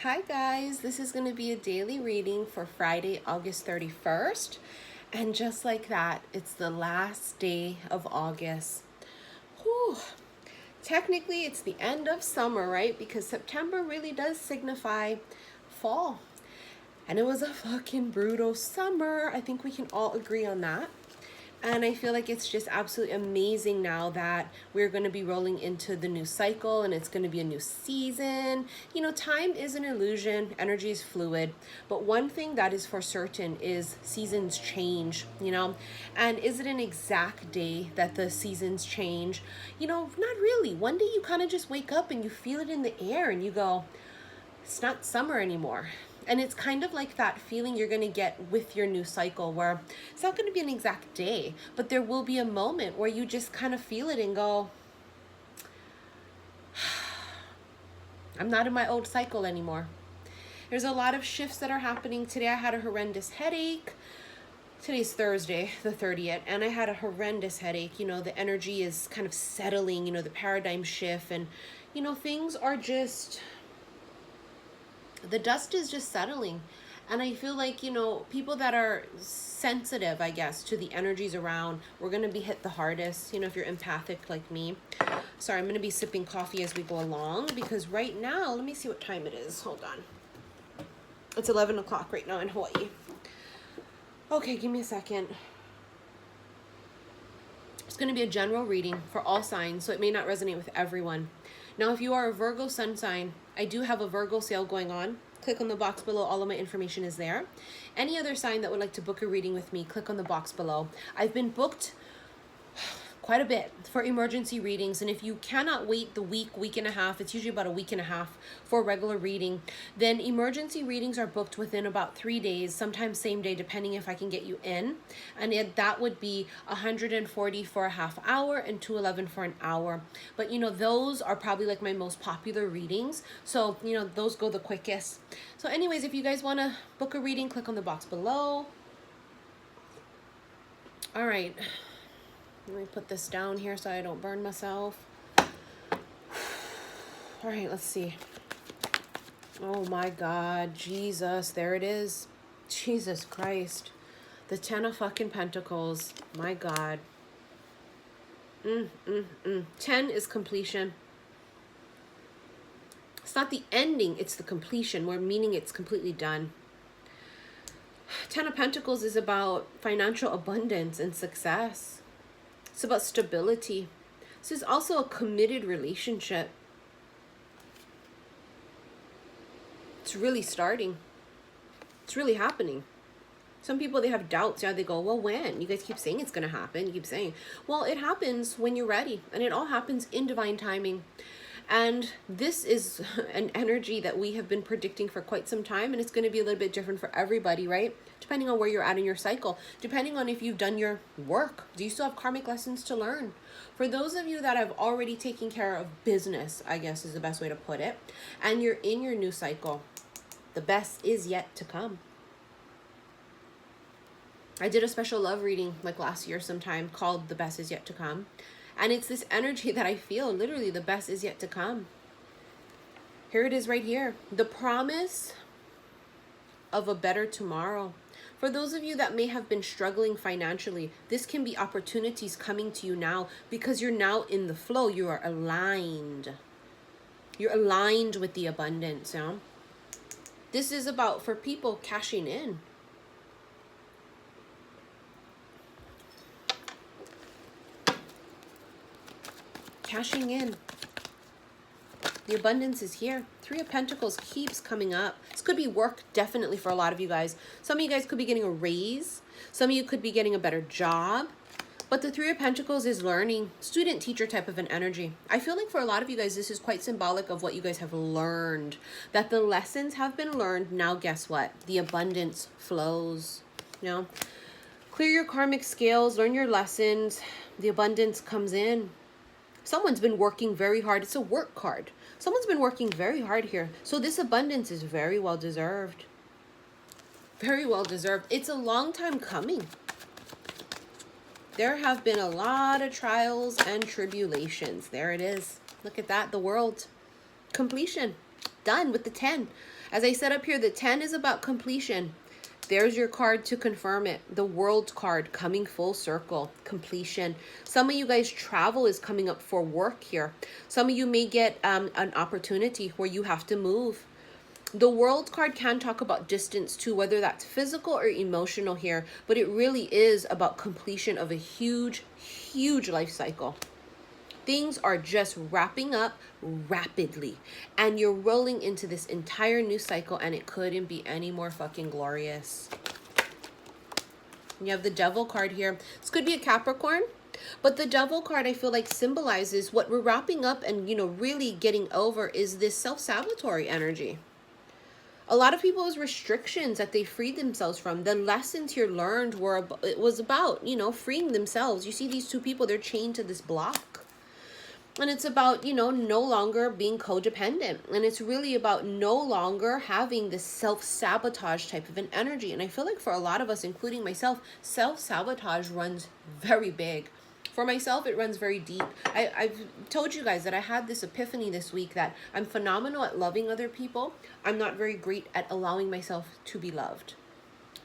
Hi guys, this is going to be a daily reading for Friday, August 31st. And just like that, it's the last day of August. Whew. Technically, it's the end of summer, right? Because September really does signify fall. And it was a fucking brutal summer. I think we can all agree on that. And I feel like it's just absolutely amazing now that we're going to be rolling into the new cycle and it's going to be a new season. You know, time is an illusion, energy is fluid. But one thing that is for certain is seasons change, you know. And is it an exact day that the seasons change? You know, not really. One day you kind of just wake up and you feel it in the air and you go, it's not summer anymore. And it's kind of like that feeling you're going to get with your new cycle where it's not going to be an exact day, but there will be a moment where you just kind of feel it and go, I'm not in my old cycle anymore. There's a lot of shifts that are happening today. I had a horrendous headache. Today's Thursday, the 30th, and I had a horrendous headache. You know, the energy is kind of settling, you know, the paradigm shift, and, you know, things are just, the dust is just settling. And I feel like, you know, people that are sensitive, I guess, to the energies around, we're going to be hit the hardest, you know, if you're empathic like me. Sorry, I'm going to be sipping coffee as we go along because right now, let me see what time it is. Hold on. It's 11 o'clock right now in Hawaii. Okay, give me a second. It's going to be a general reading for all signs, so it may not resonate with everyone. Now, if you are a Virgo sun sign, I do have a Virgo sale going on. Click on the box below. All of my information is there. Any other sign that would like to book a reading with me, click on the box below. I've been booked quite a bit for emergency readings, and if you cannot wait the week and a half, it's usually about a week and a half for a regular reading, then emergency readings are booked within about 3 days, sometimes same day, depending if I can get you in. And that would be 140 for a half hour and 211 for an hour. But you know, those are probably like my most popular readings, so you know, those go the quickest. So anyways, if you guys want to book a reading, click on the box below. All right, let me put this down here so I don't burn myself. All right, let's see. Oh my God, Jesus, there it is. Jesus Christ. The 10 of fucking Pentacles. My God. 10 is completion. It's not the ending, it's the completion, more meaning it's completely done. 10 of Pentacles is about financial abundance and success. It's about stability. This is also a committed relationship. It's really starting. It's really happening. Some people, they have doubts. Yeah, they go, well, when? You guys keep saying it's going to happen. You keep saying, well, it happens when you're ready. And it all happens in divine timing. And this is an energy that we have been predicting for quite some time. And it's going to be a little bit different for everybody, right? Depending on where you're at in your cycle. Depending on if you've done your work. Do you still have karmic lessons to learn? For those of you that have already taken care of business, I guess is the best way to put it, and you're in your new cycle, the best is yet to come. I did a special love reading like last year sometime called The Best Is Yet to Come. And it's this energy that I feel, literally, the best is yet to come. Here it is right here. The promise of a better tomorrow. For those of you that may have been struggling financially, this can be opportunities coming to you now because you're now in the flow. You are aligned. You're aligned with the abundance. You know? This is about, for people, cashing in. Cashing in. The abundance is here. 3 of Pentacles keeps coming up. This could be work, definitely, for a lot of you guys. Some of you guys could be getting a raise. Some of you could be getting a better job. But the 3 of Pentacles is learning. Student, teacher type of an energy. I feel like for a lot of you guys, this is quite symbolic of what you guys have learned. That the lessons have been learned. Now, guess what? The abundance flows. You know? Clear your karmic scales. Learn your lessons. The abundance comes in. Someone's been working very hard. It's a work card. Someone's been working very hard here. So this abundance is very well deserved. Very well deserved. It's a long time coming. There have been a lot of trials and tribulations. There it is. Look at that. The world. Completion. done with the 10. As I said up here, the 10 is about completion. There's your card to confirm it. The World card coming full circle, completion. Some of you guys, travel is coming up for work here. Some of you may get an opportunity where you have to move. The World card can talk about distance too, whether that's physical or emotional here, but it really is about completion of a huge, huge life cycle. Things are just wrapping up rapidly, and you're rolling into this entire new cycle, and it couldn't be any more fucking glorious. You have the Devil card here. This could be a Capricorn, but the Devil card, I feel like, symbolizes what we're wrapping up and, you know, really getting over is this self-sabotage energy. A lot of people's restrictions that they freed themselves from, the lessons here learned it was about, you know, freeing themselves. You see these two people, they're chained to this block. And it's about, you know, no longer being codependent. And it's really about no longer having this self-sabotage type of an energy. And I feel like for a lot of us, including myself, self-sabotage runs very big. For myself, it runs very deep. I've told you guys that I had this epiphany this week that I'm phenomenal at loving other people. I'm not very great at allowing myself to be loved.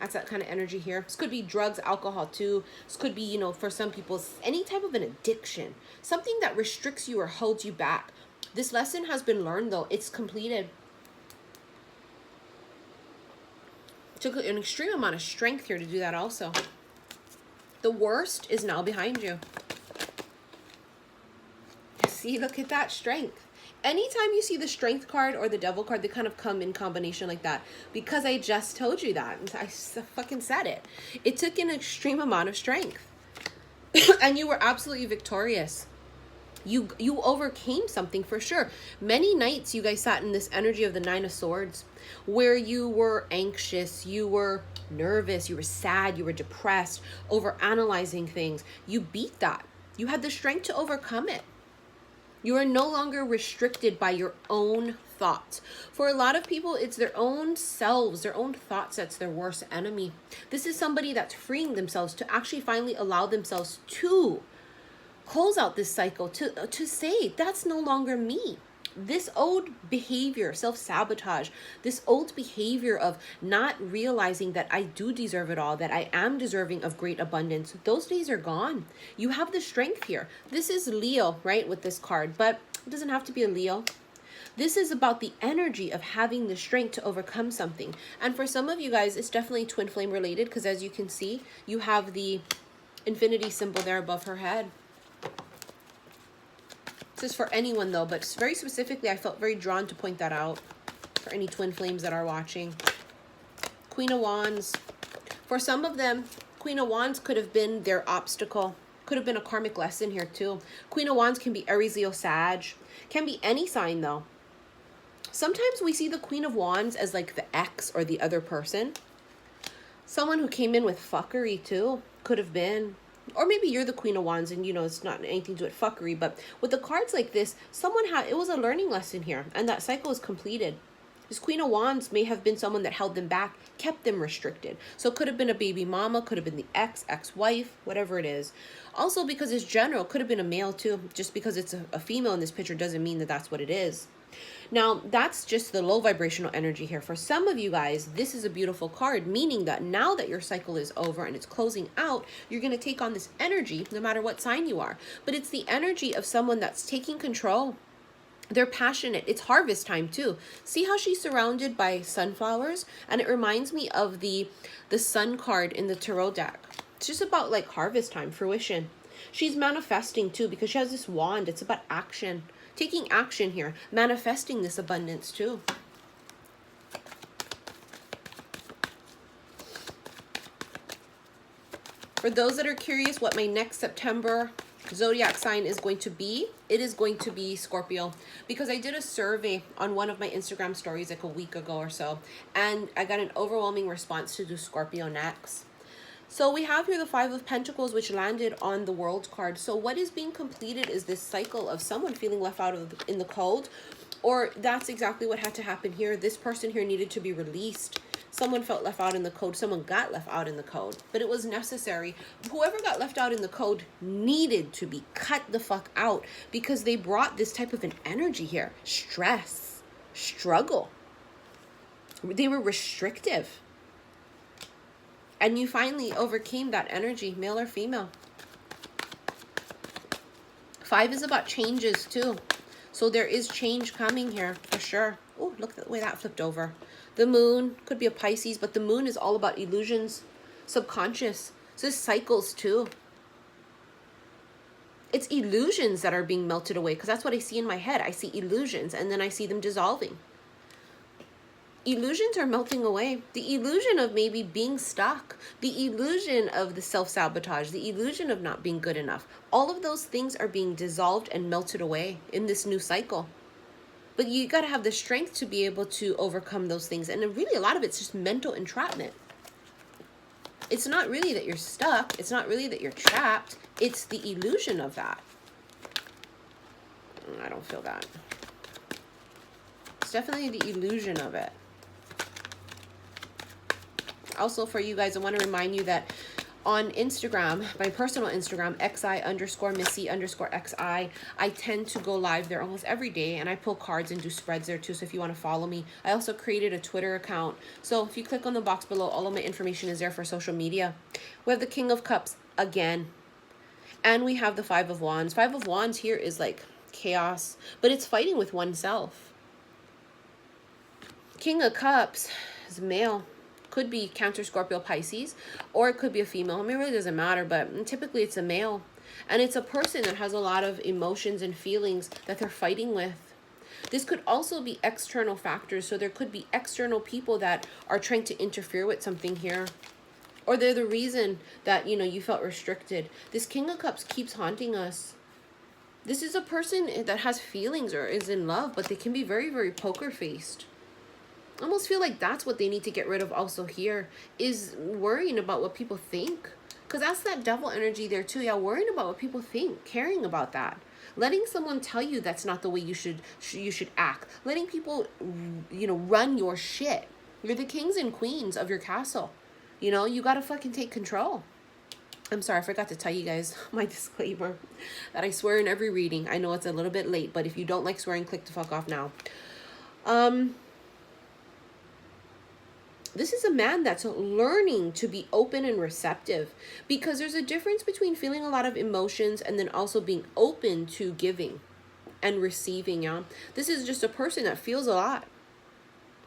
That's that kind of energy here. This could be drugs, alcohol too. This could be, you know, for some people, any type of an addiction. Something that restricts you or holds you back. This lesson has been learned though. It's completed. It took an extreme amount of strength here to do that also. The worst is now behind you. See, look at that strength. Anytime you see the Strength card or the Devil card, they kind of come in combination like that. Because I just told you that. I fucking said it. It took an extreme amount of strength. And you were absolutely victorious. You overcame something for sure. Many nights you guys sat in this energy of the 9 of Swords, where you were anxious, you were nervous, you were sad, you were depressed, over analyzing things. You beat that. You had the strength to overcome it. You are no longer restricted by your own thoughts. For a lot of people, it's their own selves, their own thoughts that's their worst enemy. This is somebody that's freeing themselves to actually finally allow themselves to close out this cycle, to say, that's no longer me. This old behavior, self-sabotage, this old behavior of not realizing that I do deserve it all, that I am deserving of great abundance, those days are gone. You have the strength here. This is Leo, right, with this card, but it doesn't have to be a Leo. This is about the energy of having the strength to overcome something. And for some of you guys, it's definitely twin flame related, because as you can see, you have the infinity symbol there above her head. This is for anyone though, but very specifically, I felt very drawn to point that out for any twin flames that are watching. Queen of Wands. For some of them, Queen of Wands could have been their obstacle. Could have been a karmic lesson here too. Queen of Wands can be Aries, Leo, Sag. Can be any sign though. Sometimes we see the Queen of Wands as like the ex or the other person. Someone who came in with fuckery too. Could have been. Or maybe you're the Queen of Wands and, you know, it's not anything to do with fuckery. But with the cards like this, it was a learning lesson here. And that cycle is completed. This Queen of Wands may have been someone that held them back, kept them restricted. So it could have been a baby mama, could have been the ex-wife, whatever it is. Also, because it's general, could have been a male too. Just because it's a female in this picture doesn't mean that that's what it is. Now, that's just the low vibrational energy here. For some of you guys, this is a beautiful card, meaning that now that your cycle is over and it's closing out, you're going to take on this energy no matter what sign you are. But it's the energy of someone that's taking control. They're passionate. It's harvest time too. See how she's surrounded by sunflowers? And it reminds me of the sun card in the tarot deck. It's just about like harvest time, fruition. She's manifesting too because she has this wand. It's about action. Taking action here, manifesting this abundance too. For those that are curious what my next September zodiac sign is going to be, it is going to be Scorpio, because I did a survey on one of my Instagram stories like a week ago or so, and I got an overwhelming response to do Scorpio next. So we have here the 5 of Pentacles, which landed on the World card. So what is being completed is this cycle of someone feeling left out in the cold, or that's exactly what had to happen here. This person here needed to be released. Someone felt left out in the cold. Someone got left out in the cold, but it was necessary. Whoever got left out in the cold needed to be cut the fuck out because they brought this type of an energy here. Stress. struggle. They were restrictive. And you finally overcame that energy, male or female. 5 is about changes too. So there is change coming here for sure. Oh, look at the way that flipped over. The moon could be a Pisces, but the moon is all about illusions, subconscious. So it's cycles too. It's illusions that are being melted away, because that's what I see in my head. I see illusions and then I see them dissolving. Illusions are melting away. The illusion of maybe being stuck, the illusion of the self-sabotage, the illusion of not being good enough. All of those things are being dissolved and melted away in this new cycle. But you got to have the strength to be able to overcome those things. And really a lot of it's just mental entrapment. It's not really that you're stuck. It's not really that you're trapped. It's the illusion of that. I don't feel that. It's definitely the illusion of it. Also for you guys, I want to remind you that on Instagram, my personal Instagram, xi_missy_xi, I tend to go live there almost every day, and I pull cards and do spreads there too. So if you want to follow me, I also created a Twitter account. So if you click on the box below, all of my information is there for social media. We have the King of Cups again, and we have the 5 of Wands. 5 of Wands here is like chaos, but it's fighting with oneself. King of Cups is male. Could be Cancer, Scorpio, Pisces, or it could be a female. I mean, it really doesn't matter, but typically it's a male. And it's a person that has a lot of emotions and feelings that they're fighting with. This could also be external factors. So there could be external people that are trying to interfere with something here. Or they're the reason that, you know, you felt restricted. This King of Cups keeps haunting us. This is a person that has feelings or is in love, but they can be very, very poker-faced. I almost feel like that's what they need to get rid of also here, is worrying about what people think. Because that's that devil energy there too. Yeah, worrying about what people think, caring about that. Letting someone tell you that's not the way you should act. Letting people, you know, run your shit. You're the kings and queens of your castle. You know, you got to fucking take control. I'm sorry, I forgot to tell you guys my disclaimer that I swear in every reading. I know it's a little bit late, but if you don't like swearing, click the fuck off now. This is a man that's learning to be open and receptive, because there's a difference between feeling a lot of emotions and then also being open to giving and receiving. Yeah, this is just a person that feels a lot.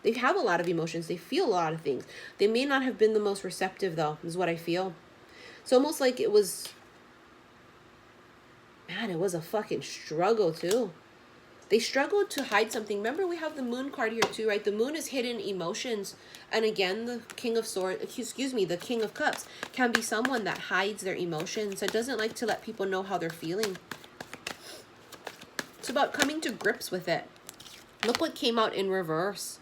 They have a lot of emotions. They feel a lot of things. They may not have been the most receptive though, is what I feel. It's almost like it was, man, it was a fucking struggle too. They struggled to hide something. Remember, we have the moon card here too, right? The moon is hidden emotions. And again, the King of Swords, excuse me, the King of Cups can be someone that hides their emotions. It doesn't like to let people know how they're feeling. It's about coming to grips with it. Look what came out in reverse.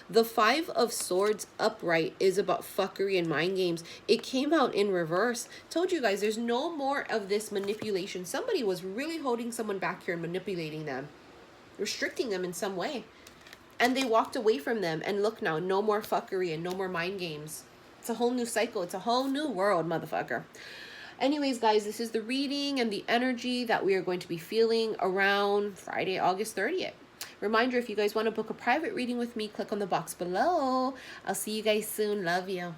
The 5 of Swords upright is about fuckery and mind games. It came out in reverse. Told you guys, there's no more of this manipulation. Somebody was really holding someone back here and manipulating them, restricting them in some way, and they walked away from them. And look now, no more fuckery and no more mind games. It's a whole new cycle. It's a whole new world, motherfucker. Anyways, guys, this is the reading and the energy that we are going to be feeling around Friday, August 30th. Reminder, if you guys want to book a private reading with me, click on the box below. I'll see you guys soon. Love you.